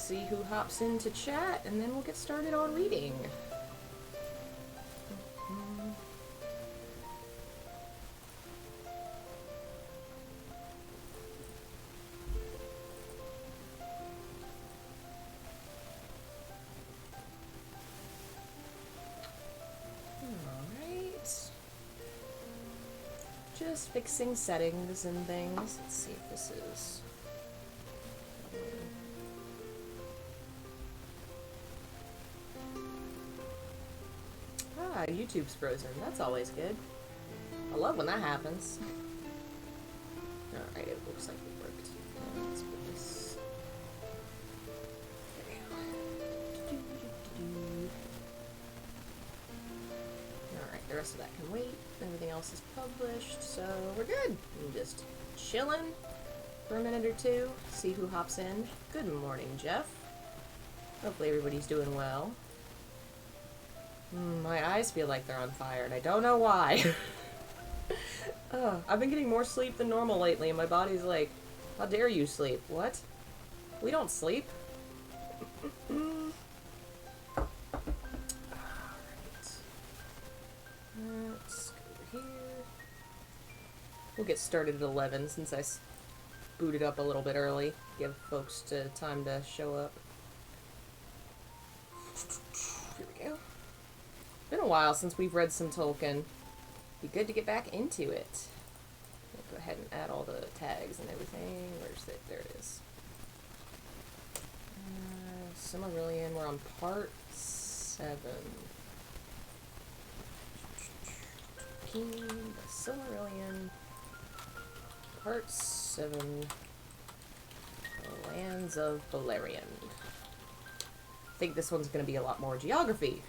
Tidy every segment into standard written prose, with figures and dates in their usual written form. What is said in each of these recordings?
see who hops into chat, and then we'll get started on reading. Just fixing settings and things. Let's see if this is... Ah, YouTube's frozen. That's always good. I love when that happens. Alright, it looks like it worked. Let's put this... There we go. Alright, the rest of that can wait. Everything else is published, so we're good. I'm just chilling for a minute or two, see who hops in. Good morning, Jeff. Hopefully everybody's doing well. My eyes feel like they're on fire, and I don't know why. I've been getting more sleep than normal lately, and my body's like, how dare you sleep? What? We don't sleep. We'll get started at 11 since I booted up a little bit early. Give folks time to show up. Here we go. Been a while since we've read some Tolkien. Be good to get back into it. I'll go ahead and add all the tags and everything. Where's it? There it is. Silmarillion. We're on part 7. The Silmarillion. Part 7, The Lands of Beleriand. I think this one's going to be a lot more geography,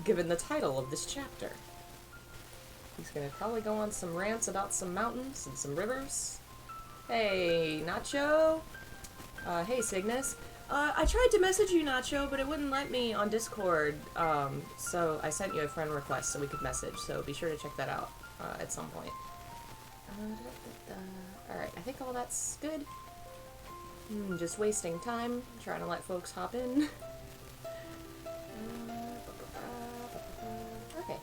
given the title of this chapter. He's going to probably go on some rants about some mountains and some rivers. Hey, Nacho. Hey, Cygnus. I tried to message you, Nacho, but it wouldn't let me on Discord, so I sent you a friend request so we could message, so be sure to check that out at some point. Alright, I think all that's good. Just wasting time, trying to let folks hop in. Okay.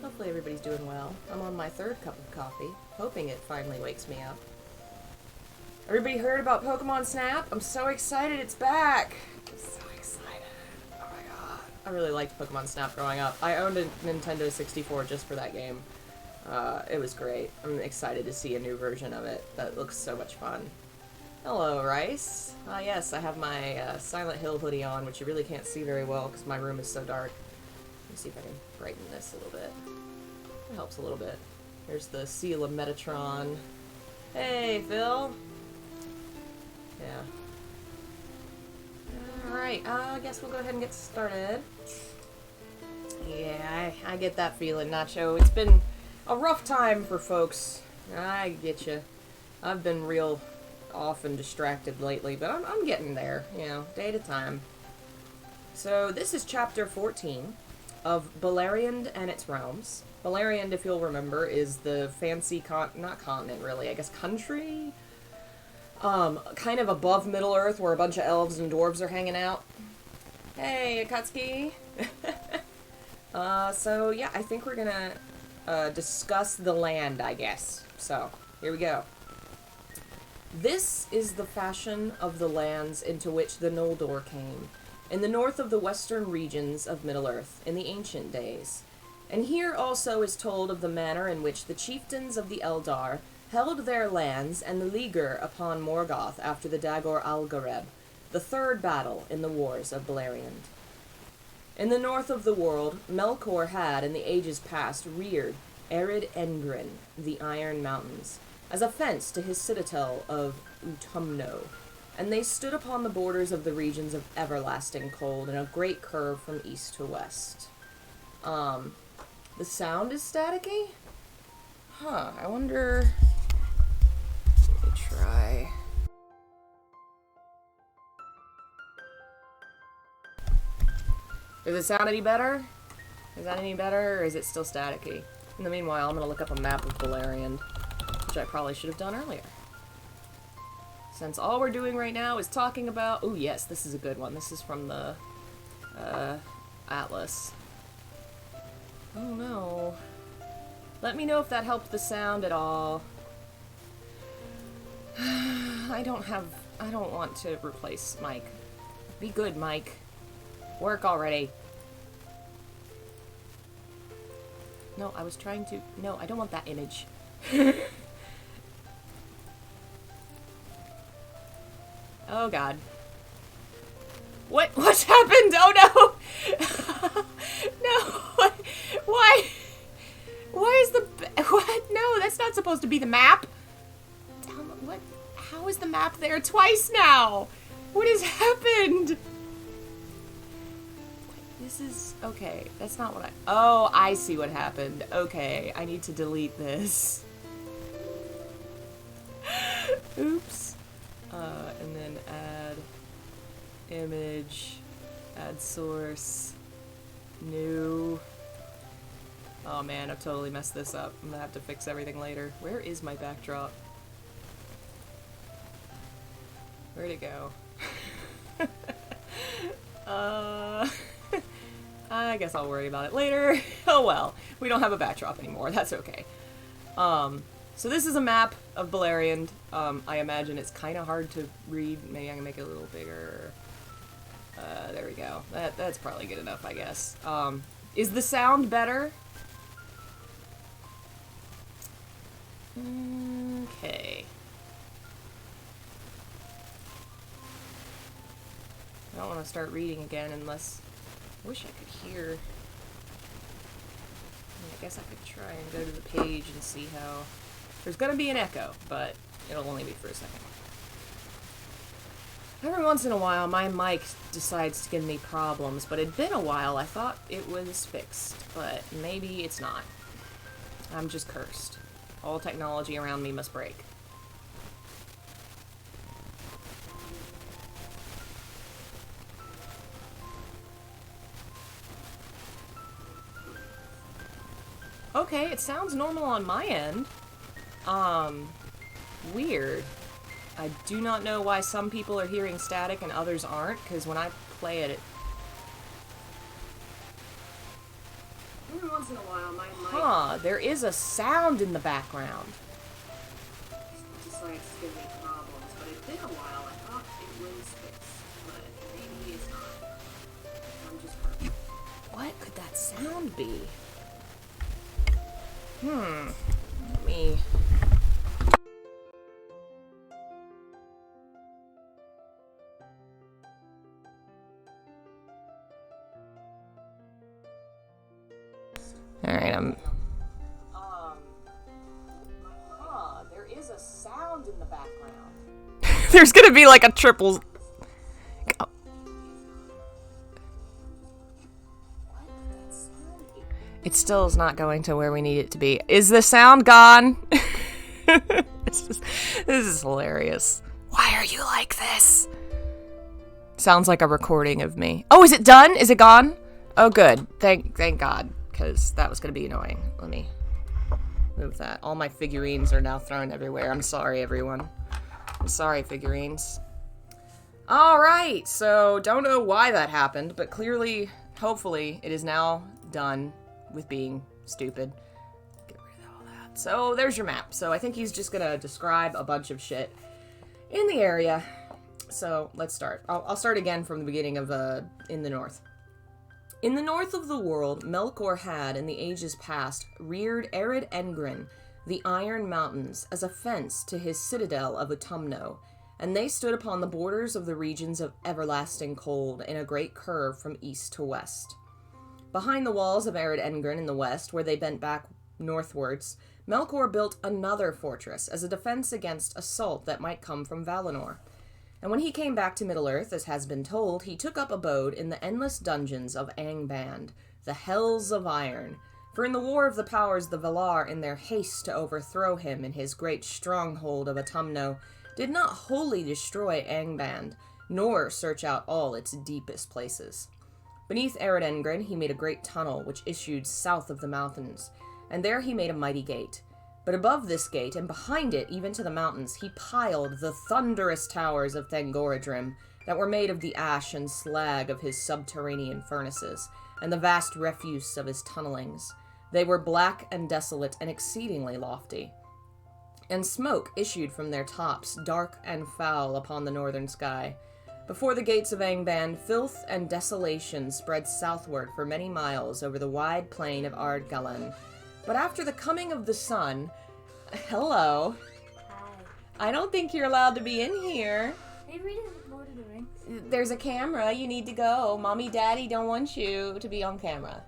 Hopefully everybody's doing well. I'm on my 3rd cup of coffee, hoping it finally wakes me up. Everybody heard about Pokemon Snap? I'm so excited it's back! I'm so excited. Oh my god. I really liked Pokemon Snap growing up. I owned a Nintendo 64 just for that game. It was great. I'm excited to see a new version of it. That looks so much fun. Hello, Rice. Yes, I have my Silent Hill hoodie on, which you really can't see very well because my room is so dark. Let me see if I can brighten this a little bit. It helps a little bit. Here's the seal of Metatron. Hey, Phil. Yeah. Alright, I guess we'll go ahead and get started. Yeah, I get that feeling, Nacho. It's been a rough time for folks. I get you. I've been real off and distracted lately, but I'm getting there, you know, day at a time. So this is chapter 14 of Beleriand and its realms. Beleriand, if you'll remember, is the fancy not continent really, I guess country? Kind of above Middle-earth where a bunch of elves and dwarves are hanging out. Hey, Akatsuki! So yeah, I think we're gonna discuss the land, I guess. So, here we go. This is the fashion of the lands into which the Noldor came, in the north of the western regions of Middle-earth, in the ancient days. And here also is told of the manner in which the chieftains of the Eldar held their lands and the leaguer upon Morgoth after the Dagor Algareb, the 3rd battle in the wars of Beleriand. In the north of the world, Melkor had, in the ages past, reared arid Engren, the Iron Mountains, as a fence to his citadel of Utumno, and they stood upon the borders of the regions of everlasting cold in a great curve from east to west. The sound is staticky? Huh, I wonder... Let me try... Does it sound any better? Is that any better, or is it still staticky? In the meanwhile, I'm going to look up a map of Beleriand, which I probably should have done earlier. Since all we're doing right now is talking about... Oh, yes, this is a good one. This is from the, Atlas. Oh, no. Let me know if that helped the sound at all. I don't want to replace Mike. Be good, Mike. Work already. No, I was trying to... No, I don't want that image. Oh, God. What's happened? Oh, no! No! Why? Why is the... What? No, that's not supposed to be the map. What? How is the map there twice now? What has happened? This is... Okay, that's not what I... Oh, I see what happened. Okay, I need to delete this. Oops. And then add image, add source, new. Oh man, I've totally messed this up. I'm gonna have to fix everything later. Where is my backdrop? Where'd it go? I guess I'll worry about it later. Oh well, we don't have a backdrop anymore. That's okay. So this is a map of Beleriand. I imagine it's kind of hard to read. Maybe I can make it a little bigger. There we go. That's probably good enough, I guess. Is the sound better? Okay. I don't want to start reading again unless... I wish I could hear... I guess I could try and go to the page and see how... There's gonna be an echo, but it'll only be for a second. Every once in a while, my mic decides to give me problems, but it'd been a while. I thought it was fixed, but maybe it's not. I'm just cursed. All technology around me must break. Okay, it sounds normal on my end. Weird. I do not know why some people are hearing static and others aren't, because when I play it, every once in a while, my mic... Huh, there is a sound in the background. It decides to give me problems, but it's been a while. I thought it was fixed, but maybe it's not. I'm just hurt. What could that sound be? Let me... Alright, there is a sound in the background. There's gonna be like a triple... Oh. It still is not going to where we need it to be. Is the sound gone? This is hilarious. Why are you like this? Sounds like a recording of me. Oh, is it done? Is it gone? Oh, good. Thank God. Because that was going to be annoying. Let me move that. All my figurines are now thrown everywhere. I'm sorry, everyone. I'm sorry, figurines. Alright, so don't know why that happened, but clearly, hopefully, it is now done with being stupid. Get rid of all that. So there's your map. So I think he's just going to describe a bunch of shit in the area. So let's start. I'll start again from the beginning of in the north. In the north of the world, Melkor had, in the ages past, reared Ered Engren, the Iron Mountains, as a fence to his citadel of Utumno, and they stood upon the borders of the regions of everlasting cold in a great curve from east to west. Behind the walls of Ered Engren in the west, where they bent back northwards, Melkor built another fortress as a defense against assault that might come from Valinor. And when he came back to Middle-earth, as has been told, he took up abode in the endless dungeons of Angband, the Hells of Iron. For in the War of the Powers, the Valar, in their haste to overthrow him in his great stronghold of Utumno, did not wholly destroy Angband, nor search out all its deepest places. Beneath Ered Engren he made a great tunnel which issued south of the mountains, and there he made a mighty gate. But above this gate, and behind it, even to the mountains, he piled the thunderous towers of Thangorodrim that were made of the ash and slag of his subterranean furnaces, and the vast refuse of his tunnelings. They were black and desolate and exceedingly lofty. And smoke issued from their tops, dark and foul upon the northern sky. Before the gates of Angband, filth and desolation spread southward for many miles over the wide plain of Ardgalan. But after the coming of the sun... Hello. Hi. I don't think you're allowed to be in here. Are you reading Lord of the Rings? There's a camera. You need to go. Mommy, Daddy don't want you to be on camera.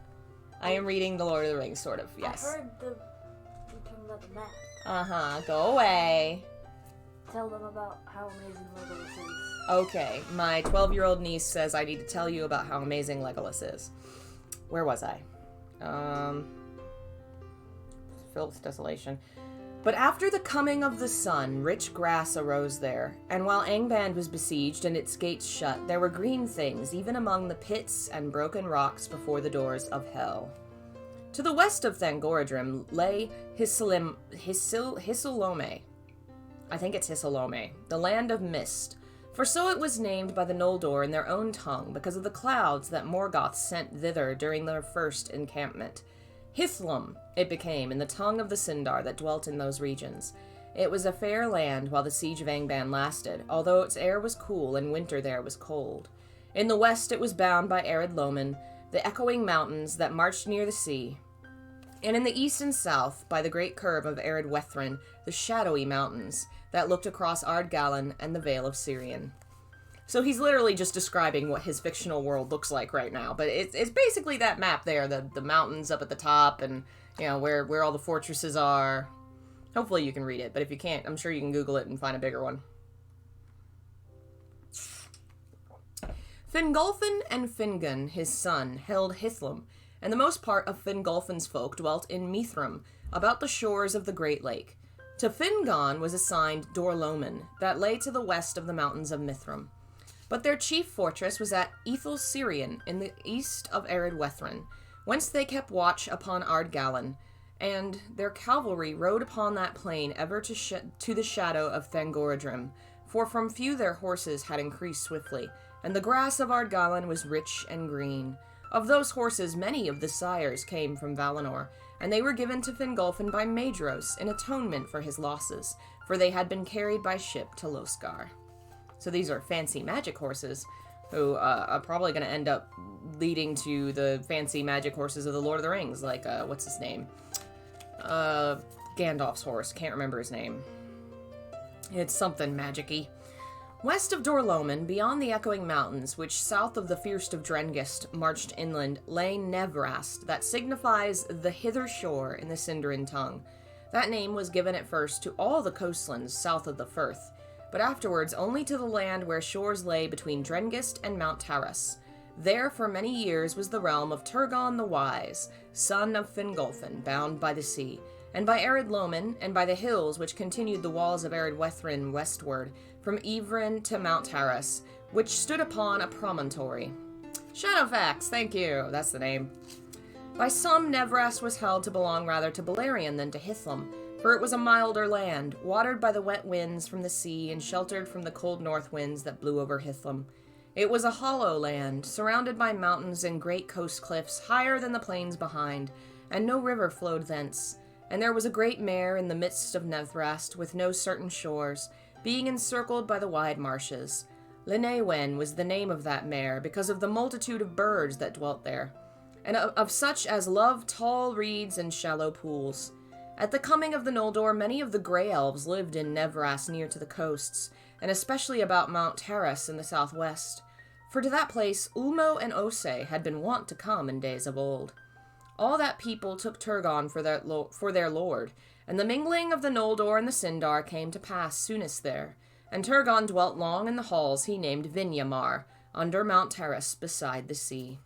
I am reading The Lord of the Rings, sort of, yes. I heard you talking about the map. Uh-huh. Go away. Tell them about how amazing Legolas is. Okay. My 12-year-old niece says I need to tell you about how amazing Legolas is. Where was I? Filth, desolation. But after the coming of the sun, rich grass arose there, and while Angband was besieged and its gates shut, there were green things even among the pits and broken rocks before the doors of hell. To the west of Thangorodrim lay Hissilome. I think it's Hissilome, the land of mist, for so it was named by the Noldor in their own tongue because of the clouds that Morgoth sent thither during their first encampment. Hithlum it became in the tongue of the Sindar that dwelt in those regions. It was a fair land while the siege of Angband lasted, although its air was cool and winter there was cold. In the west it was bound by arid Loman, the echoing mountains that marched near the sea, and in the east and south by the great curve of arid Wethrin, the shadowy mountains that looked across Ardgalan and the Vale of Sirion. So he's literally just describing what his fictional world looks like right now. But it's basically that map there, the mountains up at the top and, you know, where all the fortresses are. Hopefully you can read it, but if you can't, I'm sure you can Google it and find a bigger one. Fingolfin and Fingon, his son, held Hithlum, and the most part of Fingolfin's folk dwelt in Mithram, about the shores of the Great Lake. To Fingon was assigned Dorloman, that lay to the west of the mountains of Mithram. But their chief fortress was at Ethel Sirion, in the east of arid Wethrin, whence they kept watch upon Ardgalan, and their cavalry rode upon that plain ever to the shadow of Thangorodrim, for from few their horses had increased swiftly, and the grass of Ardgalan was rich and green. Of those horses many of the sires came from Valinor, and they were given to Fingolfin by Maedhros in atonement for his losses, for they had been carried by ship to Loskar. So these are fancy magic horses, who are probably going to end up leading to the fancy magic horses of the Lord of the Rings, like, what's his name? Gandalf's horse, can't remember his name. It's something magic-y. West of Dorloman, beyond the echoing mountains, which south of the First of Drengist marched inland, lay Nevrast, that signifies the hither shore in the Sindarin tongue. That name was given at first to all the coastlands south of the Firth, but afterwards only to the land where shores lay between Drengist and Mount Taras. There for many years was the realm of Turgon the Wise, son of Fingolfin, bound by the sea, and by arid Loman, and by the hills which continued the walls of arid Wethrin westward, from Ivrin to Mount Taras, which stood upon a promontory. Shadowfax, thank you, that's the name. By some, Nevrast was held to belong rather to Beleriand than to Hithlum, for it was a milder land, watered by the wet winds from the sea and sheltered from the cold north winds that blew over Hithlum. It was a hollow land, surrounded by mountains and great coast cliffs higher than the plains behind, and no river flowed thence. And there was a great mare in the midst of Nevrast, with no certain shores, being encircled by the wide marshes. Linewen was the name of that mare, because of the multitude of birds that dwelt there, and of such as love tall reeds and shallow pools. At the coming of the Noldor, many of the Grey Elves lived in Nevrast near to the coasts, and especially about Mount Taras in the southwest. For to that place Ulmo and Ose had been wont to come in days of old. All that people took Turgon for their lord, and the mingling of the Noldor and the Sindar came to pass soonest there, and Turgon dwelt long in the halls he named Vinyamar, under Mount Taras beside the sea.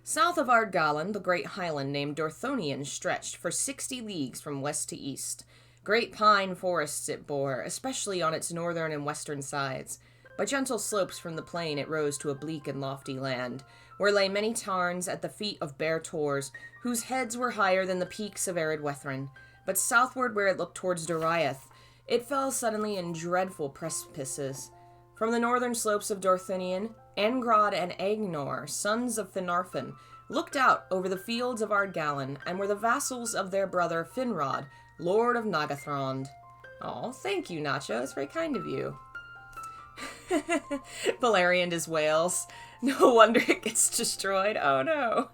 South of Ardgalan, the great highland named Dorthonion stretched for 60 leagues from west to east. Great pine forests it bore, especially on its northern and western sides. By gentle slopes from the plain it rose to a bleak and lofty land, where lay many tarns at the feet of bare tors, whose heads were higher than the peaks of arid Wethrin. but southward where it looked towards Doriath, it fell suddenly in dreadful precipices. From the northern slopes of Dorthonion, Angrod and Agnor, sons of Finarfin, looked out over the fields of Ardgallen, and were the vassals of their brother Finrod, lord of Nagathrond. Oh, thank you, Nacho. It's very kind of you. Beleriand is Wales. No wonder it gets destroyed. Oh, no.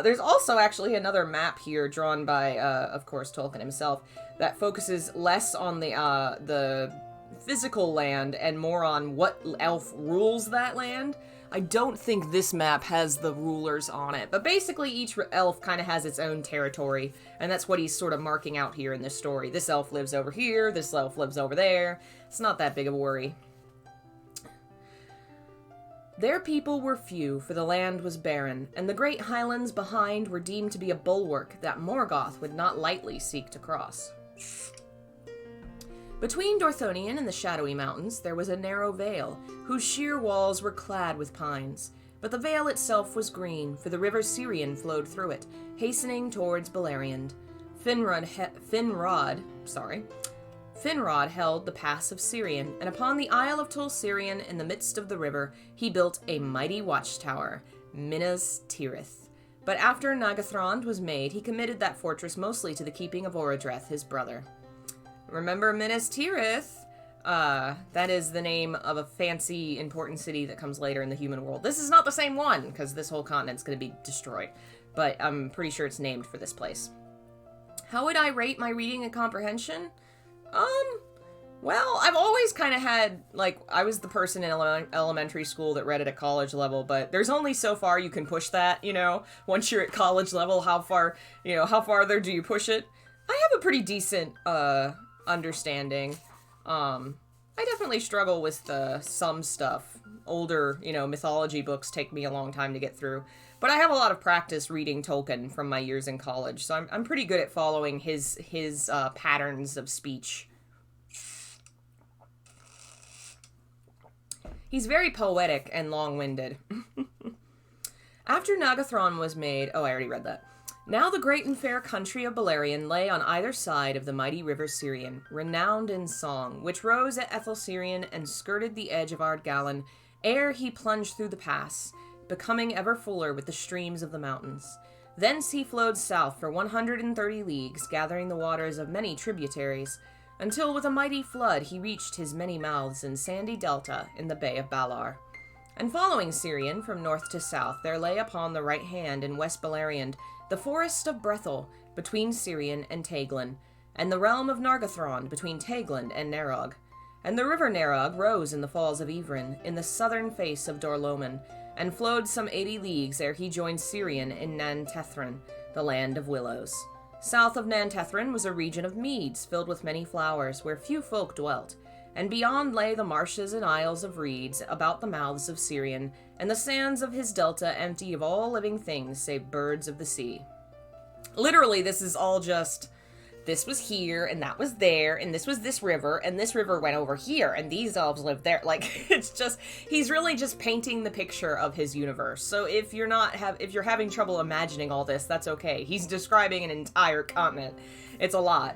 There's also actually another map here drawn by, of course, Tolkien himself that focuses less on the physical land and more on what elf rules that land. I don't think this map has the rulers on it, but basically each elf kind of has its own territory, and that's what he's sort of marking out here in this story. This elf lives over here, this elf lives over there. It's not that big of a worry. Their people were few, for the land was barren, and the great highlands behind were deemed to be a bulwark that Morgoth would not lightly seek to cross. Between Dorthonion and the shadowy mountains there was a narrow vale, whose sheer walls were clad with pines. But the vale itself was green, for the river Sirion flowed through it, hastening towards Beleriand. Finrod held the pass of Sirion, and upon the Isle of Tol Sirion, in the midst of the river, he built a mighty watchtower, Minas Tirith. But after Nagathrond was made, he committed that fortress mostly to the keeping of Orodreth, his brother. Remember Minas Tirith? That is the name of a fancy, important city that comes later in the human world. This is not the same one, because this whole continent's going to be destroyed. But I'm pretty sure it's named for this place. How would I rate my reading and comprehension? Well, I've always kind of had, like, I was the person in elementary school that read at a college level, but there's only so far you can push that, you know? Once you're at college level, how farther do you push it? I have a pretty decent, understanding. I definitely struggle with some stuff. Older, mythology books take me a long time to get through. But I have a lot of practice reading Tolkien from my years in college, so I'm pretty good at following his patterns of speech. He's very poetic and long-winded. After Nagathrond was made... Oh, I already read that. Now the great and fair country of Beleriand lay on either side of the mighty river Sirion, renowned in song, which rose at Ethel Sirion and skirted the edge of Ardgallen, ere he plunged through the pass, becoming ever fuller with the streams of the mountains. Thence he flowed south for 130 leagues, gathering the waters of many tributaries, until with a mighty flood he reached his many mouths in sandy delta in the Bay of Balar. And following Sirion from north to south, there lay upon the right hand in West Beleriand the forest of Brethil, between Sirion and Teglin, and the realm of Nargothrond, between Teglin and Narog. And the river Narog rose in the falls of Ivrin, in the southern face of Dorloman, and flowed some 80 leagues ere he joined Sirion in Nantethrin, the land of willows. South of Nantethrin was a region of meads, filled with many flowers, where few folk dwelt, and beyond lay the marshes and isles of reeds about the mouths of Sirion, and the sands of his delta empty of all living things save birds of the sea. Literally, this is all just, this was here, and that was there, and this was this river, and this river went over here, and these elves lived there. Like, it's just, he's really just painting the picture of his universe. So if you're having trouble imagining all this, that's okay. He's describing an entire continent. It's a lot.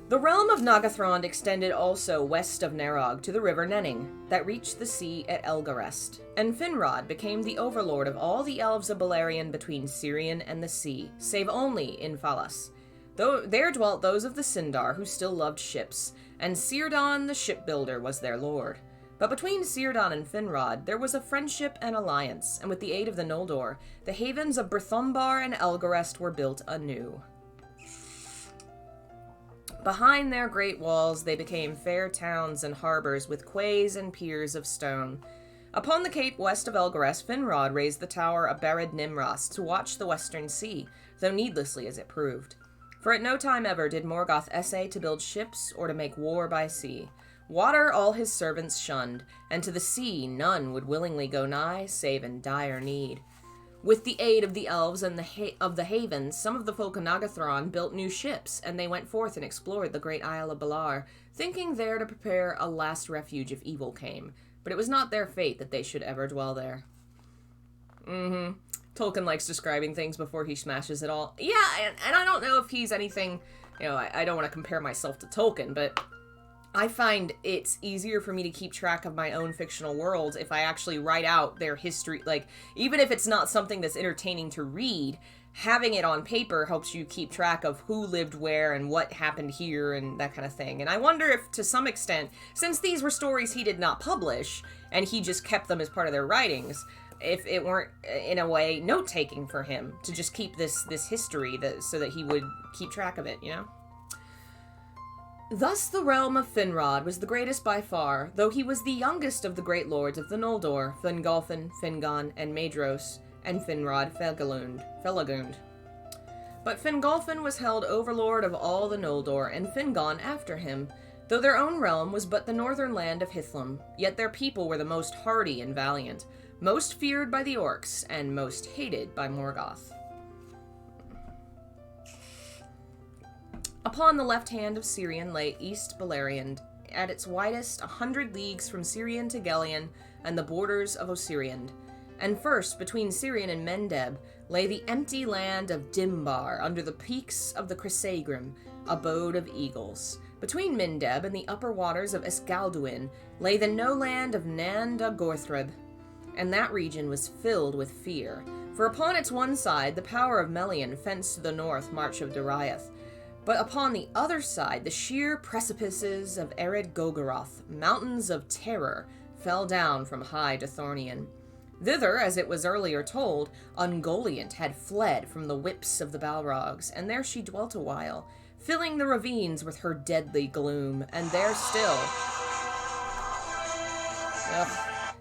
The realm of Nagathrond extended also west of Narog to the river Nenning, that reached the sea at Elgarest, and Finrod became the overlord of all the elves of Beleriand between Sirion and the sea, save only in Falas. Though there dwelt those of the Sindar who still loved ships, and Círdan the shipbuilder was their lord. But between Círdan and Finrod there was a friendship and alliance, and with the aid of the Noldor, the havens of Brythumbar and Elgarest were built anew. Behind their great walls they became fair towns and harbors with quays and piers of stone. Upon the cape west of Elgarest, Finrod raised the tower of Bered Nimros to watch the western sea, though needlessly as it proved. For at no time ever did Morgoth essay to build ships or to make war by sea. Water all his servants shunned, and to the sea none would willingly go nigh, save in dire need. With the aid of the elves and of the havens, some of the folk of Nagathrond built new ships, and they went forth and explored the great Isle of Balar, thinking there to prepare a last refuge if evil came. But it was not their fate that they should ever dwell there. Tolkien likes describing things before he smashes it all. Yeah, and I don't know if he's anything, I don't want to compare myself to Tolkien, but I find it's easier for me to keep track of my own fictional worlds if I actually write out their history. Like, even if it's not something that's entertaining to read, having it on paper helps you keep track of who lived where and what happened here and that kind of thing. And I wonder if, to some extent, since these were stories he did not publish, and he just kept them as part of their writings, if it weren't, in a way, note-taking for him to just keep this history so that he would keep track of it, Thus the realm of Finrod was the greatest by far, though he was the youngest of the great lords of the Noldor, Fingolfin, Fingon, and Maedhros, and Finrod Felagund. But Fingolfin was held overlord of all the Noldor, and Fingon after him, though their own realm was but the northern land of Hithlum, yet their people were the most hardy and valiant, most feared by the orcs, and most hated by Morgoth. Upon the left hand of Sirion lay East Beleriand, at its widest 100 leagues from Sirion to Gelion and the borders of Osiriand. And first, between Sirion and Mendeb, lay the empty land of Dimbar, under the peaks of the Crissaegrim, abode of eagles. Between Mendeb and the upper waters of Esgalduin lay the no-land of Nan Dagorthrib, and that region was filled with fear. For upon its one side the power of Melian fenced to the north march of Dariath, but upon the other side the sheer precipices of Ered Gogoroth, mountains of terror, fell down from high Dithornion. Thither, as it was earlier told, Ungoliant had fled from the whips of the Balrogs, and there she dwelt a while, filling the ravines with her deadly gloom, and there still... Ugh,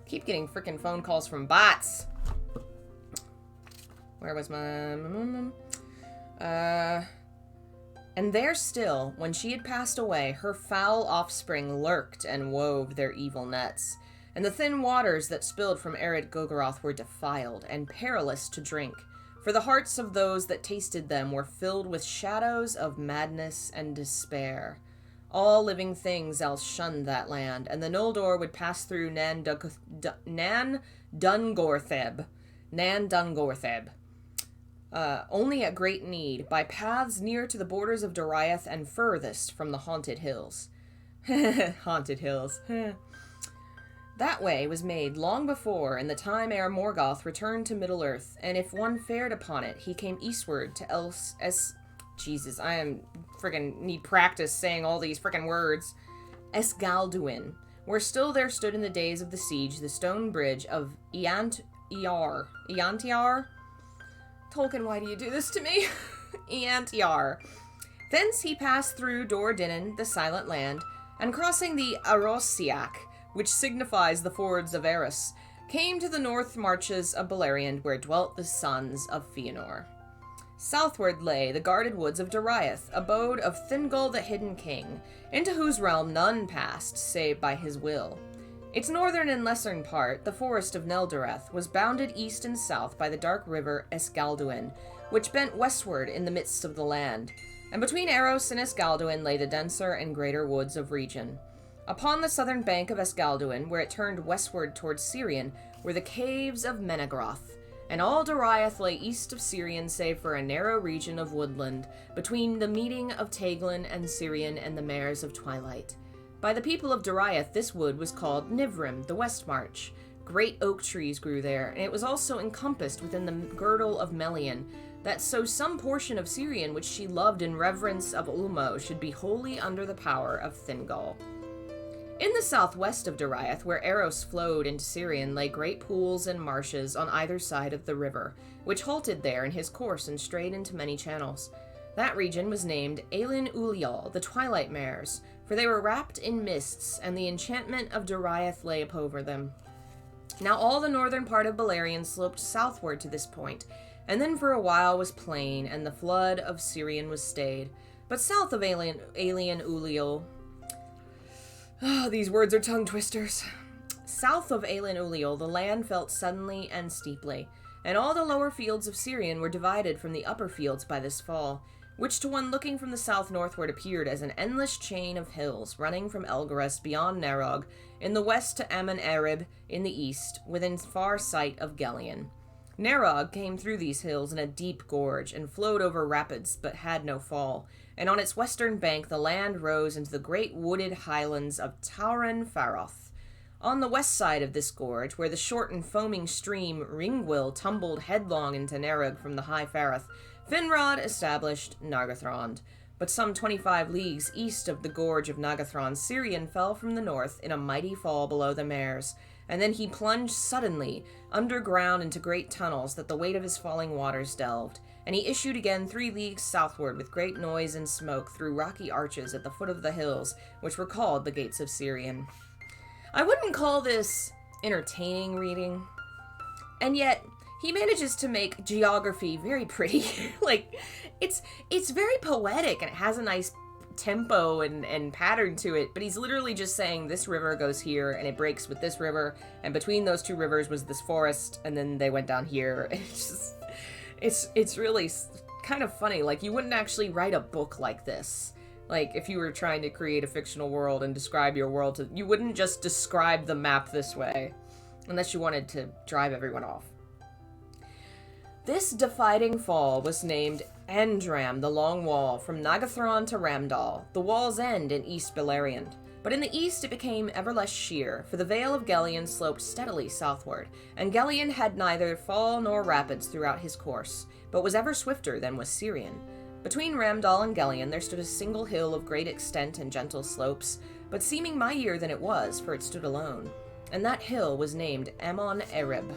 keep getting frickin' phone calls from bots. Where was my... And there still, when she had passed away, her foul offspring lurked and wove their evil nets. And the thin waters that spilled from Ered Gogoroth were defiled and perilous to drink, for the hearts of those that tasted them were filled with shadows of madness and despair. All living things else shunned that land, and the Noldor would pass through Nan Dungortheb, only at great need, by paths near to the borders of Dariath and furthest from the Haunted Hills. Haunted Hills. That way was made long before, in the time ere Morgoth returned to Middle-earth, and if one fared upon it, he came eastward to Jesus, I am friggin' need practice saying all these frickin' words. Esgalduin, where still there stood in the days of the siege the stone bridge of Eantiar. Tolkien, why do you do this to me? Eantiar. Thence he passed through Dor Dinnan, the Silent Land, and crossing the Arosiak, which signifies the fords of Eris, came to the north marches of Beleriand, where dwelt the sons of Fëanor. Southward lay the guarded woods of Dariath, abode of Thingol the Hidden King, into whose realm none passed, save by his will. Its northern and lesser part, the forest of Neldoreth, was bounded east and south by the dark river Esgalduin, which bent westward in the midst of the land, and between Eros and Esgalduin lay the denser and greater woods of Region. Upon the southern bank of Esgalduin, where it turned westward towards Sirion, were the caves of Menegroth, and all Dariath lay east of Sirion save for a narrow region of woodland, between the meeting of Taglin and Sirion and the Mares of Twilight. By the people of Dariath this wood was called Nivrim, the West March. Great oak trees grew there, and it was also encompassed within the girdle of Melian, that so some portion of Sirion which she loved in reverence of Ulmo should be wholly under the power of Thingol. In the southwest of Dariath, where Eros flowed into Sirion, lay great pools and marshes on either side of the river, which halted there in his course and strayed into many channels. That region was named Aelin Ulial, the Twilight Mares, for they were wrapped in mists, and the enchantment of Dariath lay over them. Now all the northern part of Beleriand sloped southward to this point, and then for a while was plain, and the flood of Sirion was stayed. But south of Aelin Ulial... these words are tongue twisters. South of Aelin Ulial, the land felt suddenly and steeply, and all the lower fields of Sirion were divided from the upper fields by this fall, which to one looking from the south northward appeared as an endless chain of hills, running from Elgarest beyond Narog, in the west to Amon Ereb in the east, within far sight of Gelion. Narog came through these hills in a deep gorge and flowed over rapids, but had no fall, and on its western bank the land rose into the great wooded highlands of Tauren Faroth. On the west side of this gorge, where the short and foaming stream Ringwill tumbled headlong into Narog from the high Faroth, Finrod established Nargothrond. But some 25 leagues east of the gorge of Nargothrond, Cirion fell from the north in a mighty fall below the mares, and then he plunged suddenly underground into great tunnels that the weight of his falling waters delved, and he issued again 3 leagues southward with great noise and smoke through rocky arches at the foot of the hills, which were called the Gates of Cirion. I wouldn't call this entertaining reading, and yet he manages to make geography very pretty. It's very poetic, and it has a nice tempo and pattern to it, but he's literally just saying this river goes here and it breaks with this river, and between those 2 rivers was this forest, and then they went down here. It's really kind of funny. Like, you wouldn't actually write a book like this. Like, if you were trying to create a fictional world and describe your world, you wouldn't just describe the map this way, unless you wanted to drive everyone off. This defiding fall was named Andram, the Long Wall, from Nagathron to Ramdal, the wall's end in East Beleriand. But in the east it became ever less sheer, for the Vale of Gellion sloped steadily southward, and Gellion had neither fall nor rapids throughout his course, but was ever swifter than was Cirion. Between Ramdal and Gellion there stood a single hill of great extent and gentle slopes, but seeming mightier than it was, for it stood alone, and that hill was named Amon Ereb.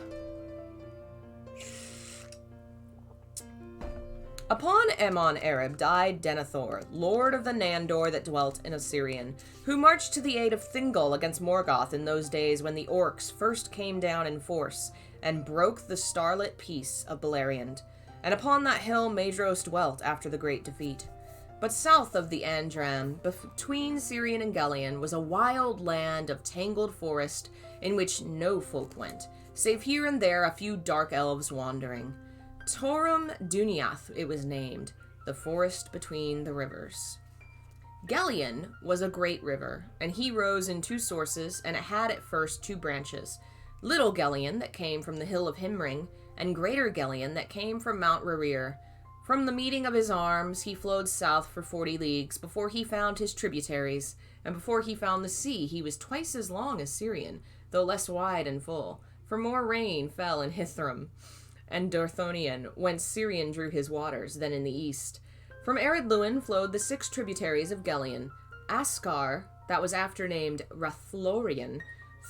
Upon Amon Ereb died Denethor, lord of the Nandor that dwelt in Cirion, who marched to the aid of Thingol against Morgoth in those days when the orcs first came down in force and broke the starlit peace of Beleriand. And upon that hill Maedhros dwelt after the great defeat. But south of the Andran, between Cirion and Gellion, was a wild land of tangled forest in which no folk went, save here and there a few dark elves wandering. Torum Duniath it was named, the forest between the rivers. Gellion was a great river, and he rose in 2 sources, and it had at first 2 branches. Little Gellion, that came from the hill of Himring, and Greater Gellion, that came from Mount Rerir. From the meeting of his arms, he flowed south for 40 leagues, before he found his tributaries, and before he found the sea, he was twice as long as Cirion, though less wide and full, for more rain fell in Hithrum and Dorthonion, whence Cirion drew his waters, than in the east. From Ered Luin flowed the 6 tributaries of Gellion: Ascar, that was after named Rathlorian,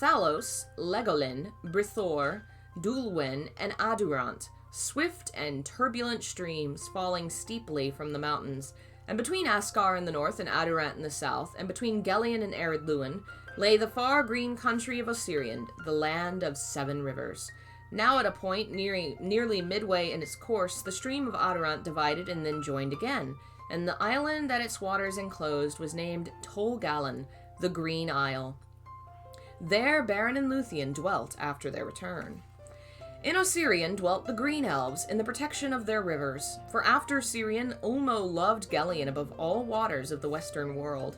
Thalos, Legolin, Brithor, Dulwen, and Adurant, swift and turbulent streams falling steeply from the mountains. And between Ascar in the north and Adurant in the south, and between Gellion and Ered Luin, lay the far green country of Osiriand, the land of 7 rivers. Now at a point nearly midway in its course, the stream of Adurant divided and then joined again, and the island that its waters enclosed was named Tol Gallen, the Green Isle. There Beren and Luthien dwelt after their return. In Osirion dwelt the Green Elves in the protection of their rivers, for after Cirion, Ulmo loved Gellion above all waters of the western world.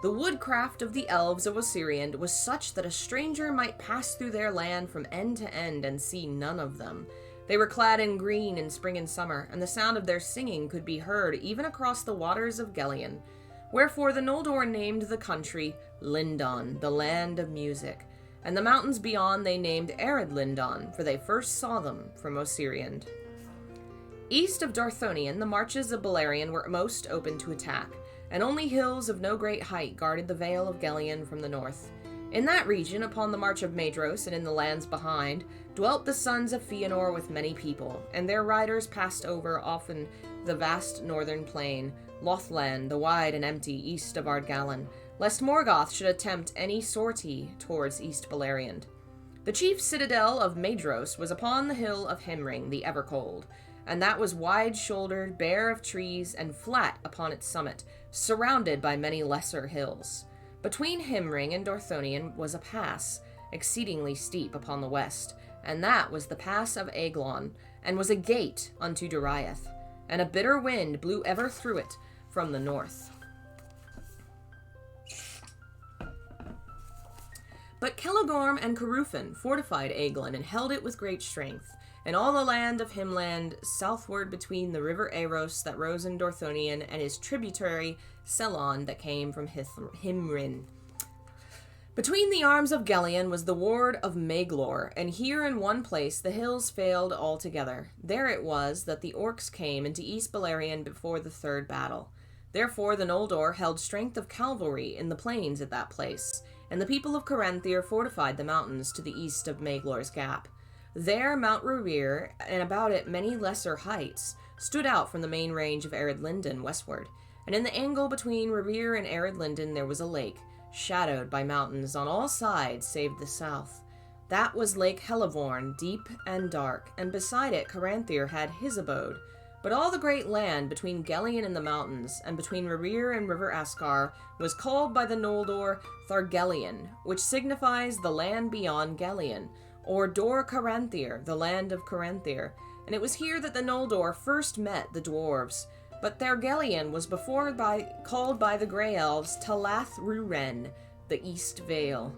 The woodcraft of the elves of Osirion was such that a stranger might pass through their land from end to end and see none of them. They were clad in green in spring and summer, and the sound of their singing could be heard even across the waters of Gellion. Wherefore the Noldor named the country Lindon, the land of music, and the mountains beyond they named Ered Lindon, for they first saw them from Osiriand. East of Dorthonion, the marches of Beleriand were most open to attack, and only hills of no great height guarded the Vale of Gellion from the north. In that region, upon the march of Maedhros, and in the lands behind, dwelt the sons of Fëanor with many people, and their riders passed over often the vast northern plain, Lothland, the wide and empty east of Ardgallen, lest Morgoth should attempt any sortie towards East Beleriand. The chief citadel of Maedhros was upon the hill of Himring, the Evercold, and that was wide-shouldered, bare of trees, and flat upon its summit, surrounded by many lesser hills. Between Himring and Dorthonion was a pass, exceedingly steep upon the west, and that was the pass of Eglon, and was a gate unto Doriath, and a bitter wind blew ever through it from the north. But Celogorm and Carufin fortified Eglon and held it with great strength, and all the land of Himland southward between the river Aros that rose in Dorthonion and his tributary Selon that came from Himrin. Between the arms of Gelion was the ward of Maglor, and here in one place the hills failed altogether. There it was that the orcs came into East Beleriand before the third battle. Therefore the Noldor held strength of cavalry in the plains at that place, and the people of Caranthir fortified the mountains to the east of Maglor's Gap. There Mount Rurir, and about it many lesser heights, stood out from the main range of Ered Linden westward, and in the angle between Rurir and Ered Linden there was a lake, shadowed by mountains on all sides save the south. That was Lake Helivorn, deep and dark, and beside it Caranthir had his abode. But all the great land between Gelion and the mountains, and between Rurir and River Askar, was called by the Noldor Thargelion, which signifies the land beyond Gelion, or Dor Caranthir, the land of Caranthir, and it was here that the Noldor first met the dwarves. But Thargelion was before called by the Grey Elves Talath Ruren, the East Vale.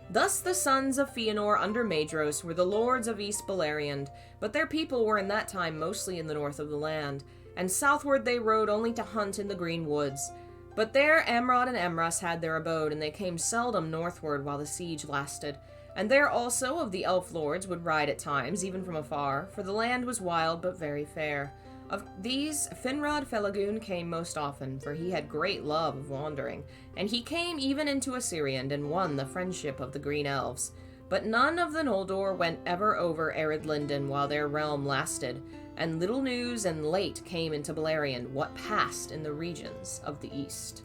Thus the sons of Fëanor under Maedhros were the lords of East Beleriand, but their people were in that time mostly in the north of the land, and southward they rode only to hunt in the green woods. But there Amrod and Emras had their abode, and they came seldom northward while the siege lasted. And there also of the elf lords would ride at times, even from afar, for the land was wild but very fair. Of these, Finrod Felagund came most often, for he had great love of wandering, and he came even into Assyriand and won the friendship of the Green Elves. But none of the Noldor went ever over Ered Linden while their realm lasted, and little news and late came into Beleriand what passed in the regions of the east.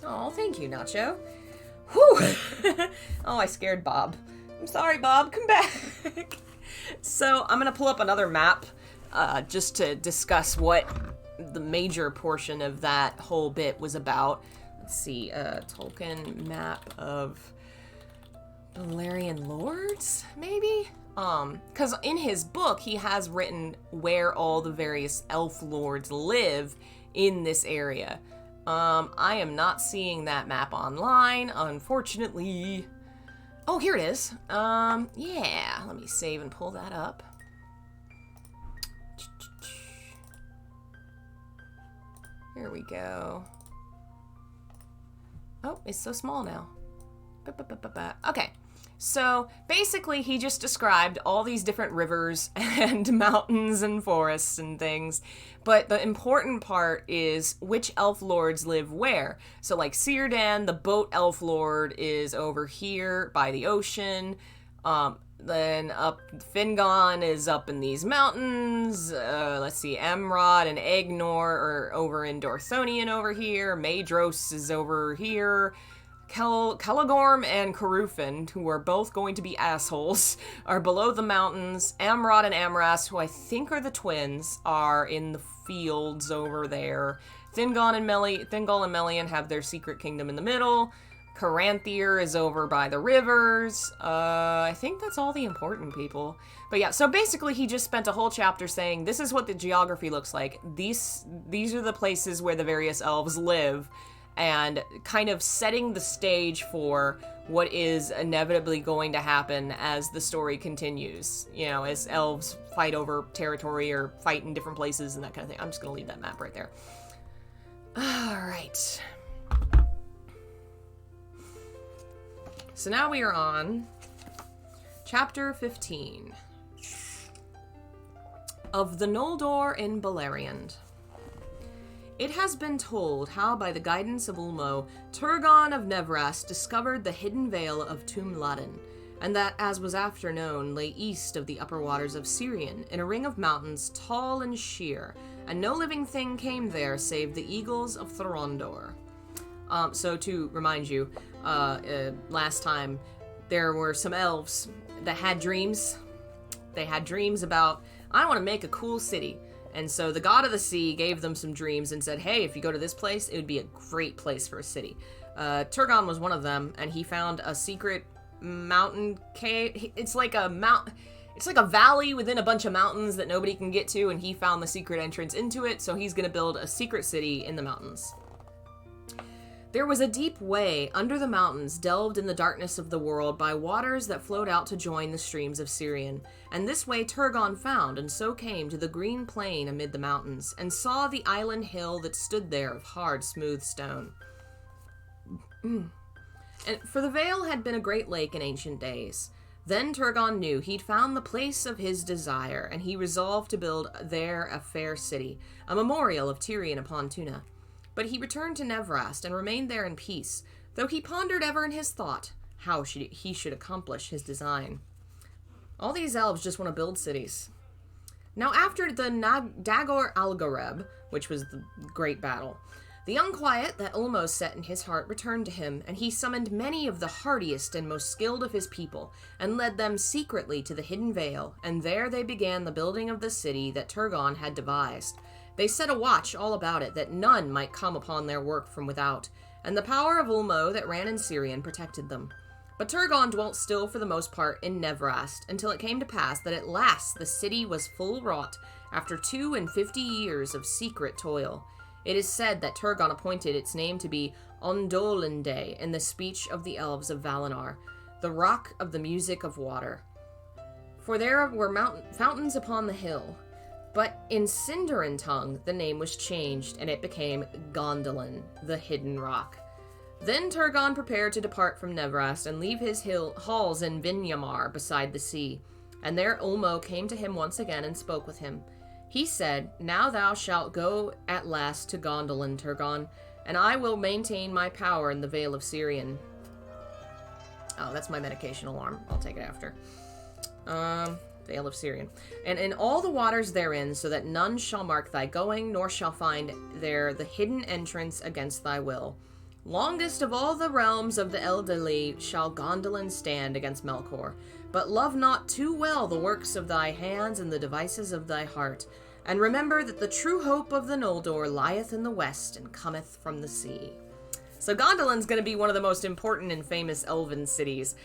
Oh, thank you, Nacho. Whew! Oh, I scared Bob. I'm sorry, Bob, come back. So, I'm gonna pull up another map just to discuss what the major portion of that whole bit was about. Let's see, Tolkien map of Beleriand Lords, maybe? Because in his book, he has written where all the various elf lords live in this area. I am not seeing that map online, unfortunately. Oh, here it is. Yeah, let me save and pull that up. Here we go. Oh, it's so small now. Okay, so basically he just described all these different rivers and mountains and forests and things, but the important part is which elf lords live where. So like Círdan, the boat elf lord, is over here by the ocean. Then up Fingon is up in these mountains. Let's see, Amrod and Egnor are over in Dorthonion over here. Maedhros is over here. Celagorm and Carufin, who are both going to be assholes, are below the mountains. Amrod and Amras, who I think are the twins, are in the fields over there. Thingol and Melian have their secret kingdom in the middle. Caranthir is over by the rivers. I think that's all the important people. But yeah, so basically he just spent a whole chapter saying this is what the geography looks like. These are the places where the various elves live, and kind of setting the stage for what is inevitably going to happen as the story continues. You know, as elves fight over territory or fight in different places and that kind of thing. I'm just going to leave that map right there. All right. So now we are on chapter 15 of the Noldor in Beleriand. It has been told how by the guidance of Ulmo, Turgon of Nevras discovered the hidden vale of Tum-Ladin, and that, as was after known, lay east of the upper waters of Sirion, in a ring of mountains tall and sheer, and no living thing came there save the eagles of Thorondor. So to remind you, last time there were some elves that had dreams. They had dreams about, I want to make a cool city. And so the god of the sea gave them some dreams and said, hey, if you go to this place, it would be a great place for a city. Turgon was one of them, and he found a secret mountain cave. It's like a valley within a bunch of mountains that nobody can get to, and he found the secret entrance into it, so he's going to build a secret city in the mountains. There was a deep way under the mountains, delved in the darkness of the world by waters that flowed out to join the streams of Sirion. And this way Turgon found, and so came to the green plain amid the mountains, and saw the island hill that stood there of hard, smooth stone. And for the Vale had been a great lake in ancient days. Then Turgon knew he'd found the place of his desire, and he resolved to build there a fair city, a memorial of Tirion upon Tuna. But he returned to Nevrast and remained there in peace, though he pondered ever in his thought how he should accomplish his design. All these elves just want to build cities. Now after the Dagor Algareb, which was the great battle, the unquiet that Ulmo set in his heart returned to him, and he summoned many of the hardiest and most skilled of his people, and led them secretly to the hidden vale, and there they began the building of the city that Turgon had devised. They set a watch all about it, that none might come upon their work from without, and the power of Ulmo that ran in Sirion protected them. But Turgon dwelt still for the most part in Nevrast, until it came to pass that at last the city was full wrought, after 52 years of secret toil. It is said that Turgon appointed its name to be Ondolinde in the speech of the elves of Valinor, the rock of the music of water. For there were fountains upon the hill. But in Sindarin tongue, the name was changed, and it became Gondolin, the hidden rock. Then Turgon prepared to depart from Nevrast and leave his halls in Vinyamar beside the sea. And there Ulmo came to him once again and spoke with him. He said, "Now thou shalt go at last to Gondolin, Turgon, and I will maintain my power in the Vale of Sirion." Oh, that's my medication alarm. I'll take it after. Vale of Sirion. "And in all the waters therein, so that none shall mark thy going, nor shall find there the hidden entrance against thy will. Longest of all the realms of the Eldali shall Gondolin stand against Melkor. But love not too well the works of thy hands and the devices of thy heart. And remember that the true hope of the Noldor lieth in the west and cometh from the sea." So Gondolin's going to be one of the most important and famous elven cities.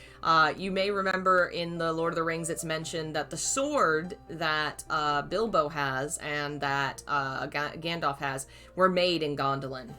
You may remember in the Lord of the Rings it's mentioned that the sword that Bilbo has and that Gandalf has were made in Gondolin.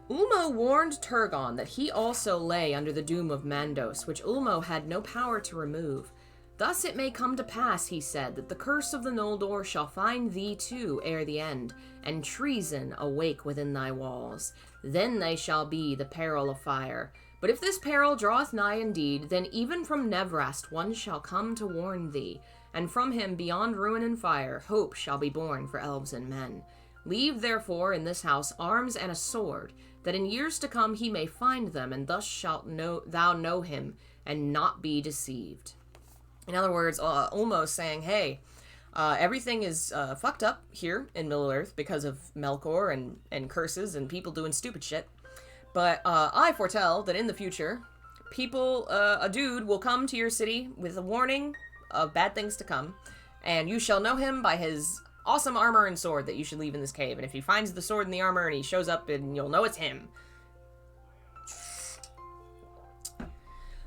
Ulmo warned Turgon that he also lay under the doom of Mandos, which Ulmo had no power to remove. "Thus it may come to pass," he said, "that the curse of the Noldor shall find thee too ere the end, and treason awake within thy walls. Then they shall be the peril of fire. But if this peril draweth nigh indeed, then even from Nevrast one shall come to warn thee, and from him beyond ruin and fire hope shall be born for elves and men. Leave therefore in this house arms and a sword, that in years to come he may find them, and thus shalt thou know him, and not be deceived." In other words, Ulmo saying, hey, everything is fucked up here in Middle-earth because of Melkor and curses and people doing stupid shit. But I foretell that in the future, a dude will come to your city with a warning of bad things to come, and you shall know him by his awesome armor and sword that you should leave in this cave. And if he finds the sword and the armor and he shows up, and you'll know it's him.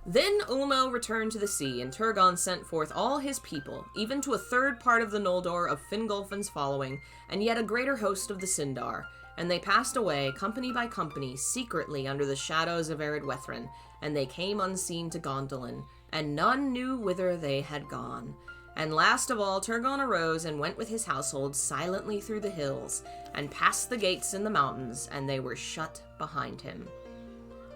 Then Ulmo returned to the sea, and Turgon sent forth all his people, even to a third part of the Noldor of Fingolfin's following, and yet a greater host of the Sindar. And they passed away, company by company, secretly under the shadows of Eredwethrin, and they came unseen to Gondolin, and none knew whither they had gone. And last of all, Turgon arose and went with his household silently through the hills, and past the gates in the mountains, and they were shut behind him.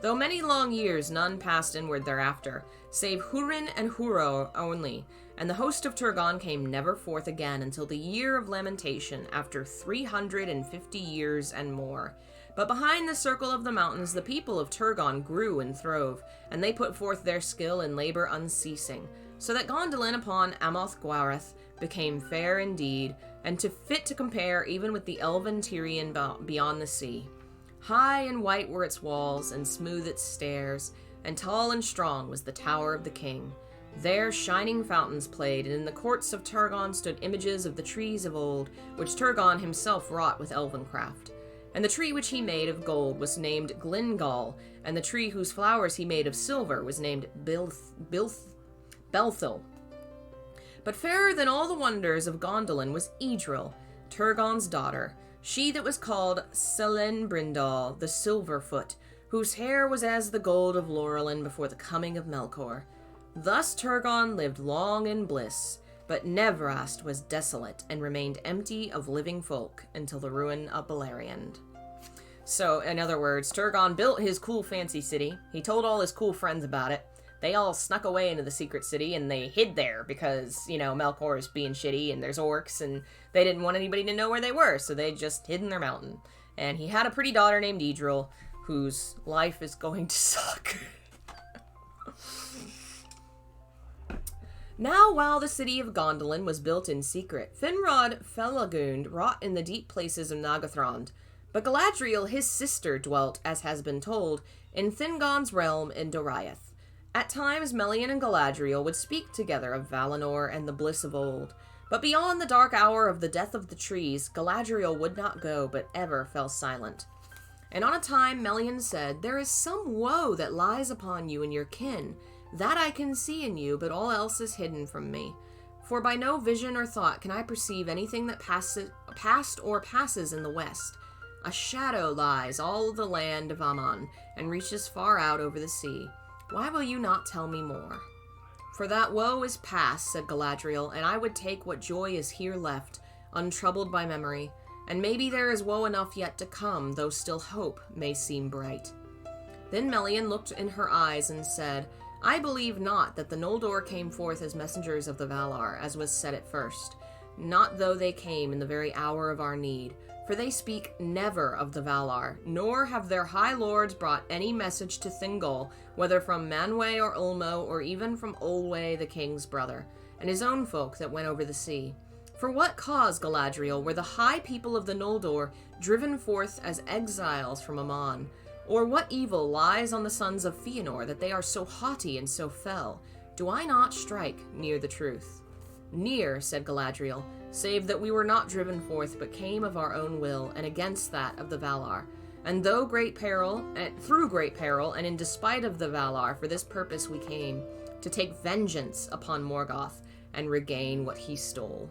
Though many long years none passed inward thereafter, save Hurin and Huro only, and the host of Turgon came never forth again until the year of lamentation, after 350 years and more. But behind the circle of the mountains the people of Turgon grew and throve, and they put forth their skill and labor unceasing, so that Gondolin upon Amoth Gwareth became fair indeed, and fit to compare even with the elven Tirion beyond the sea. High and white were its walls, and smooth its stairs, and tall and strong was the tower of the king. There shining fountains played, and in the courts of Turgon stood images of the trees of old, which Turgon himself wrought with elven craft. And the tree which he made of gold was named Glingol, and the tree whose flowers he made of silver was named Belthil. But fairer than all the wonders of Gondolin was Idril, Turgon's daughter, she that was called Celenbrindal, the Silverfoot, whose hair was as the gold of Laurelin before the coming of Melkor. Thus Turgon lived long in bliss, but Nevrast was desolate and remained empty of living folk until the ruin of Beleriand. So, in other words, Turgon built his cool fancy city. He told all his cool friends about it. They all snuck away into the secret city, and they hid there because, Melkor is being shitty, and there's orcs, and they didn't want anybody to know where they were, so they just hid in their mountain. And he had a pretty daughter named Idril, whose life is going to suck. Now, while the city of Gondolin was built in secret, Finrod Felagund wrought in the deep places of Nagathrond. But Galadriel, his sister, dwelt, as has been told, in Fingon's realm in Doriath. At times, Melian and Galadriel would speak together of Valinor and the bliss of old. But beyond the dark hour of the death of the trees, Galadriel would not go, but ever fell silent. And on a time Melian said, "There is some woe that lies upon you and your kin. That I can see in you, but all else is hidden from me. For by no vision or thought can I perceive anything that past or passes in the west. A shadow lies all the land of Aman, and reaches far out over the sea. Why will you not tell me more?" "For that woe is past," said Galadriel, "and I would take what joy is here left, untroubled by memory. And maybe there is woe enough yet to come, though still hope may seem bright." Then Melian looked in her eyes and said, "I believe not that the Noldor came forth as messengers of the Valar, as was said at first, not though they came in the very hour of our need. For they speak never of the Valar, nor have their high lords brought any message to Thingol, whether from Manwë or Ulmo, or even from Olwë the king's brother, and his own folk that went over the sea. For what cause, Galadriel, were the high people of the Noldor driven forth as exiles from Aman? Or what evil lies on the sons of Fëanor that they are so haughty and so fell? Do I not strike near the truth?" "Near," said Galadriel, "save that we were not driven forth, but came of our own will, and against that of the Valar. And through great peril, and in despite of the Valar, for this purpose we came, to take vengeance upon Morgoth, and regain what he stole."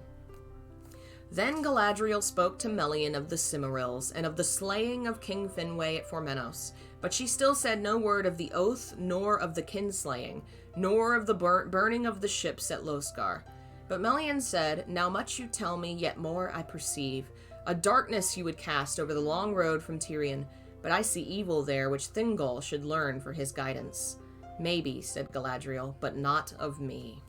Then Galadriel spoke to Melian of the Silmarils, and of the slaying of King Finwë at Formenos, but she still said no word of the oath, nor of the kinslaying, nor of the burning of the ships at Losgar. But Melian said, "Now much you tell me, yet more I perceive. A darkness you would cast over the long road from Tirion, but I see evil there which Thingol should learn for his guidance." "Maybe," said Galadriel, "but not of me."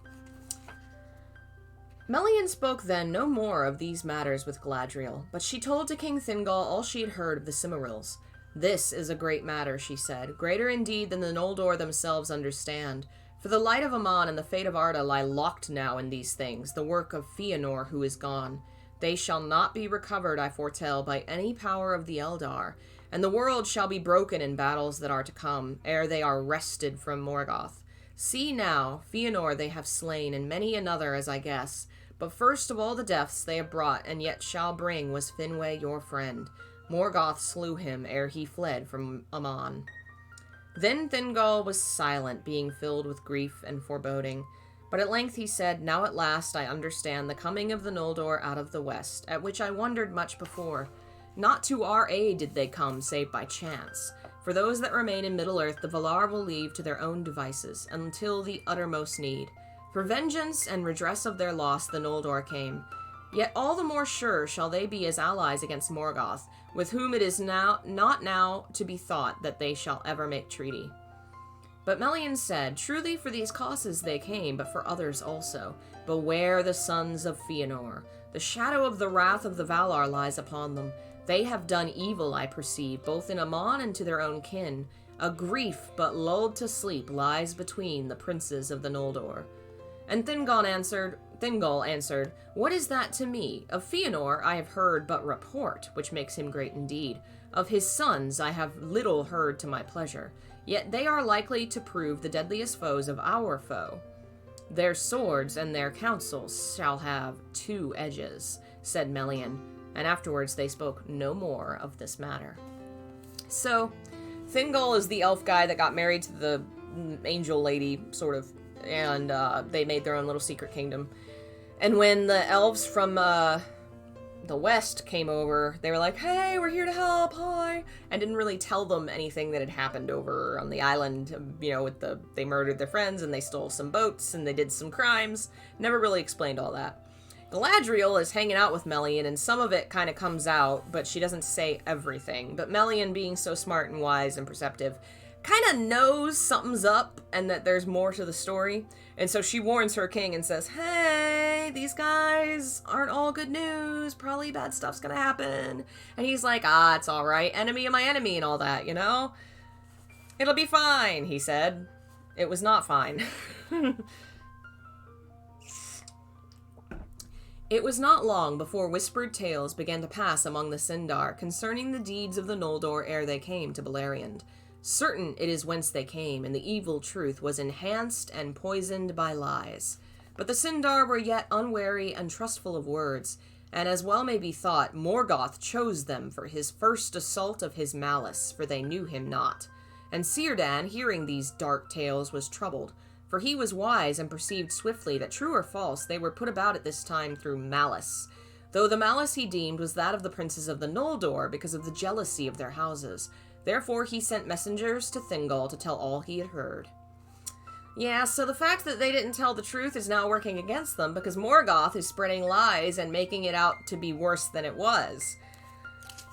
Melian spoke then no more of these matters with Galadriel, but she told to King Thingol all she had heard of the Silmarils. "This is a great matter," she said, "greater indeed than the Noldor themselves understand. For the light of Aman and the fate of Arda lie locked now in these things, the work of Fëanor who is gone. They shall not be recovered, I foretell, by any power of the Eldar, and the world shall be broken in battles that are to come, ere they are wrested from Morgoth. See now, Fëanor they have slain, and many another, as I guess. But first of all the deaths they have brought, and yet shall bring, was Finwë your friend. Morgoth slew him ere he fled from Aman." Then Thingol was silent, being filled with grief and foreboding. But at length he said, "Now at last I understand the coming of the Noldor out of the west, at which I wondered much before. Not to our aid did they come, save by chance. For those that remain in Middle-earth the Valar will leave to their own devices, until the uttermost need. For vengeance and redress of their loss the Noldor came. Yet all the more sure shall they be as allies against Morgoth, with whom it is not now to be thought that they shall ever make treaty." But Melian said, "Truly for these causes they came, but for others also. Beware the sons of Fëanor. The shadow of the wrath of the Valar lies upon them. They have done evil, I perceive, both in Aman and to their own kin. A grief, but lulled to sleep, lies between the princes of the Noldor." And Thingol answered, "What is that to me? Of Fëanor I have heard but report, which makes him great indeed. Of his sons I have little heard to my pleasure. Yet they are likely to prove the deadliest foes of our foe. Their swords and their counsels shall have two edges," said Melian, and afterwards they spoke no more of this matter. So, Thingol is the elf guy that got married to the angel lady, sort of, and they made their own little secret kingdom. And when the elves from the West came over, they were like, hey, we're here to help, hi, and didn't really tell them anything that had happened over on the island, they murdered their friends, and they stole some boats, and they did some crimes. Never really explained all that. Galadriel is hanging out with Melian, and some of it kind of comes out, but she doesn't say everything. But Melian, being so smart and wise and perceptive, kind of knows something's up and that there's more to the story. And so she warns her king and says, hey, these guys aren't all good news. Probably bad stuff's gonna happen. And he's like, it's all right. Enemy of my enemy and all that, It'll be fine, he said. It was not fine. It was not long before whispered tales began to pass among the Sindar concerning the deeds of the Noldor ere they came to Beleriand. Certain it is whence they came, and the evil truth was enhanced and poisoned by lies. But the Sindar were yet unwary and trustful of words, and as well may be thought, Morgoth chose them for his first assault of his malice, for they knew him not. And Círdan, hearing these dark tales, was troubled, for he was wise and perceived swiftly that true or false they were put about at this time through malice, though the malice he deemed was that of the princes of the Noldor because of the jealousy of their houses. Therefore he sent messengers to Thingol to tell all he had heard. Yeah, so the fact that they didn't tell the truth is now working against them because Morgoth is spreading lies and making it out to be worse than it was.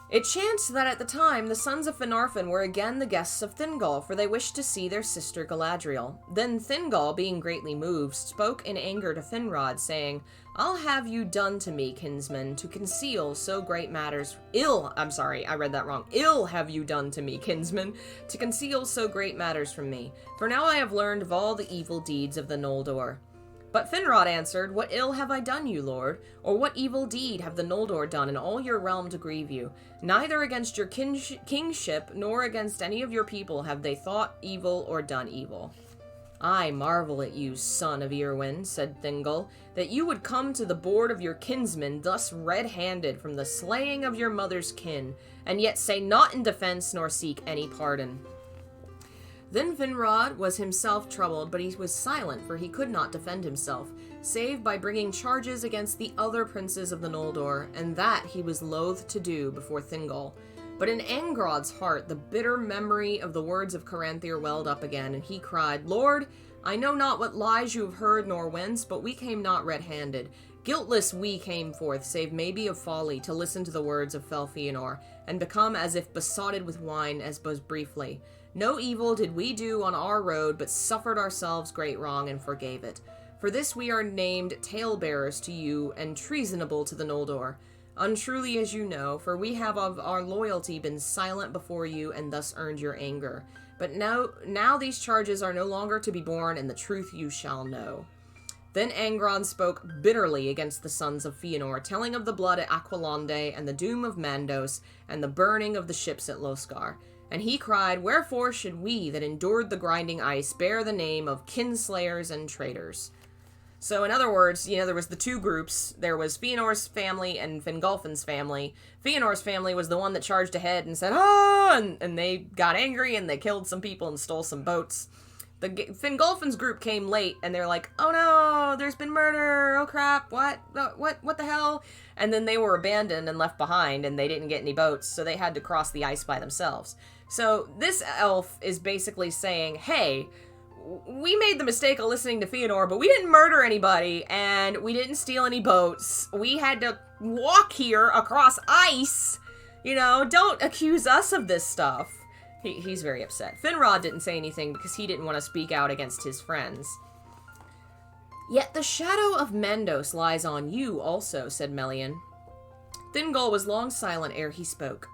It chanced that at the time the sons of Finarfin were again the guests of Thingol, for they wished to see their sister Galadriel. Then Thingol, being greatly moved, spoke in anger to Finrod, saying, I'll have you done to me, kinsman, to conceal so great matters... Ill have you done to me, kinsman, to conceal so great matters from me. For now I have learned of all the evil deeds of the Noldor. But Finrod answered, What ill have I done you, lord? Or what evil deed have the Noldor done in all your realm to grieve you? Neither against your kingship, nor against any of your people have they thought evil or done evil. I marvel at you, son of Irwin, said Thingol, that you would come to the board of your kinsmen thus red-handed from the slaying of your mother's kin, and yet say naught in defense nor seek any pardon. Then Finrod was himself troubled, but he was silent, for he could not defend himself, save by bringing charges against the other princes of the Noldor, and that he was loath to do before Thingol. But in Angrod's heart the bitter memory of the words of Caranthir welled up again, and he cried, Lord, I know not what lies you have heard nor whence, but we came not red-handed. Guiltless we came forth, save maybe of folly, to listen to the words of fell Fëanor, and become as if besotted with wine, as but briefly. No evil did we do on our road, but suffered ourselves great wrong and forgave it. For this we are named tale-bearers to you, and treasonable to the Noldor. Untruly as you know, for we have of our loyalty been silent before you, and thus earned your anger. But now these charges are no longer to be borne, and the truth you shall know. Then Angron spoke bitterly against the sons of Fëanor, telling of the blood at Aqualonde, and the doom of Mandos, and the burning of the ships at Loscar. And he cried, Wherefore should we that endured the grinding ice bear the name of kinslayers and traitors? So in other words, there was the two groups. There was Fëanor's family and Fingolfin's family. Fëanor's family was the one that charged ahead and said, and they got angry and they killed some people and stole some boats. The Fingolfin's group came late and they're like, oh no, there's been murder, oh crap, what the hell? And then they were abandoned and left behind and they didn't get any boats, so they had to cross the ice by themselves. So this elf is basically saying, hey, we made the mistake of listening to Fëanor, but we didn't murder anybody, and we didn't steal any boats. We had to walk here across ice. Don't accuse us of this stuff. He's very upset. Finrod didn't say anything because he didn't want to speak out against his friends. Yet the shadow of Mandos lies on you also, said Melian. Thingol was long silent ere he spoke.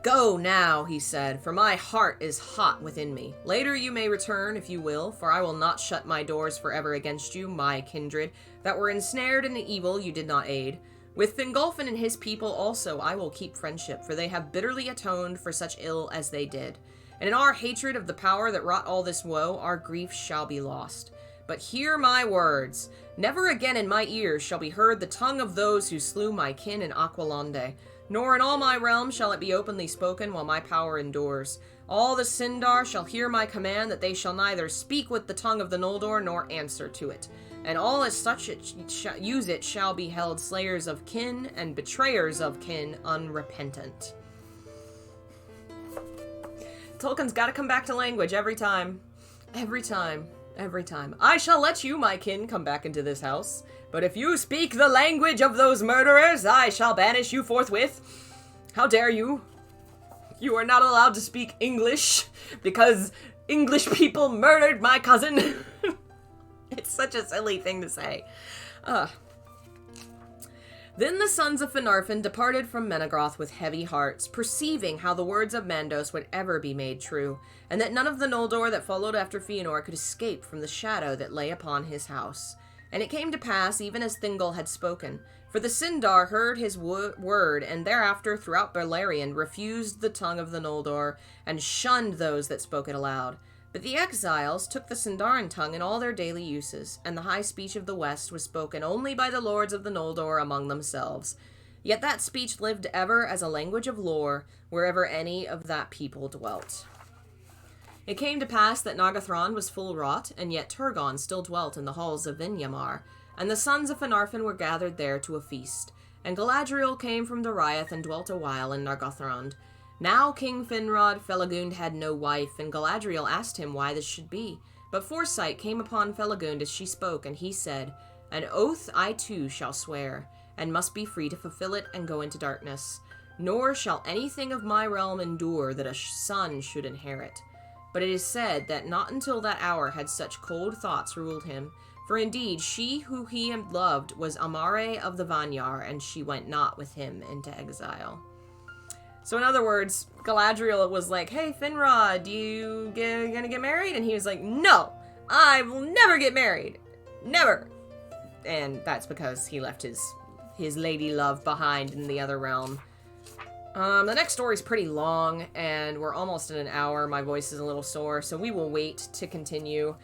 Go now, he said, for my heart is hot within me. Later you may return, if you will, for I will not shut my doors forever against you, my kindred, that were ensnared in the evil you did not aid. With Fingolfin and his people also I will keep friendship, for they have bitterly atoned for such ill as they did. And in our hatred of the power that wrought all this woe, our grief shall be lost. But hear my words. Never again in my ears shall be heard the tongue of those who slew my kin in Aqualonde. Nor in all my realm shall it be openly spoken while my power endures. All the Sindar shall hear my command that they shall neither speak with the tongue of the Noldor nor answer to it. And all as such use it shall be held slayers of kin and betrayers of kin unrepentant. Tolkien's gotta come back to language every time. Every time. Every time. I shall let you, my kin, come back into this house. But if you speak the language of those murderers, I shall banish you forthwith. How dare you? You are not allowed to speak English because English people murdered my cousin. It's such a silly thing to say. Then the sons of Finarfin departed from Menegroth with heavy hearts, perceiving how the words of Mandos would ever be made true, and that none of the Noldor that followed after Fëanor could escape from the shadow that lay upon his house. And it came to pass, even as Thingol had spoken, for the Sindar heard his word, and thereafter throughout Beleriand refused the tongue of the Noldor, and shunned those that spoke it aloud. But the exiles took the Sindarin tongue in all their daily uses, and the high speech of the West was spoken only by the lords of the Noldor among themselves. Yet that speech lived ever as a language of lore, wherever any of that people dwelt. It came to pass that Nagathron was full wrought, and yet Turgon still dwelt in the halls of Vinyamar, and the sons of Finarfin were gathered there to a feast. And Galadriel came from Doriath and dwelt a while in Nargothrond. Now King Finrod Felagund had no wife, and Galadriel asked him why this should be. But foresight came upon Felagund as she spoke, and he said, An oath I too shall swear, and must be free to fulfill it and go into darkness. Nor shall anything of my realm endure that a son should inherit. But it is said that not until that hour had such cold thoughts ruled him. For indeed, she who he had loved was Amare of the Vanyar, and she went not with him into exile. So in other words, Galadriel was like, hey, Finrod, you gonna get married? And he was like, no, I will never get married. Never. And that's because he left his lady love behind in the other realm. The next story's pretty long, and we're almost at an hour. My voice is a little sore, so we will wait to continue.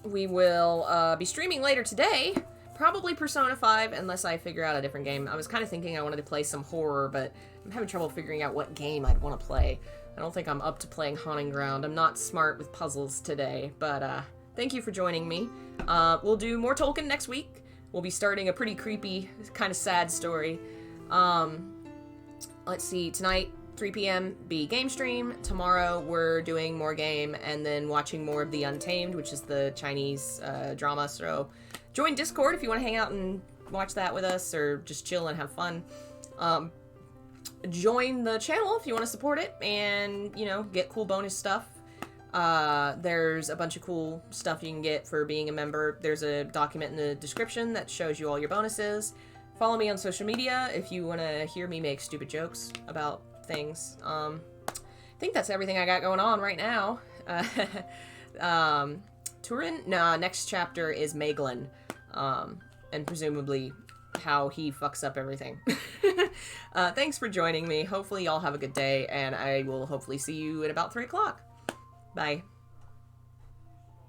We will be streaming later today. Probably Persona 5, unless I figure out a different game. I was kind of thinking I wanted to play some horror, but I'm having trouble figuring out what game I'd want to play. I don't think I'm up to playing Haunting Ground. I'm not smart with puzzles today, but thank you for joining me. We'll do more Tolkien next week. We'll be starting a pretty creepy, kind of sad story. Let's see, tonight, 3 p.m. be game stream. Tomorrow we're doing more game and then watching more of The Untamed, which is the Chinese drama, so join Discord if you want to hang out and watch that with us or just chill and have fun. Join the channel if you want to support it and, you know, get cool bonus stuff. There's a bunch of cool stuff you can get for being a member. There's a document in the description that shows you all your bonuses. Follow me on social media if you want to hear me make stupid jokes about things. I think that's everything I got going on right now. Turin? Nah, next chapter is Maeglin. And presumably how he fucks up everything. Thanks for joining me. Hopefully y'all have a good day, and I will hopefully see you at about 3 o'clock. Bye.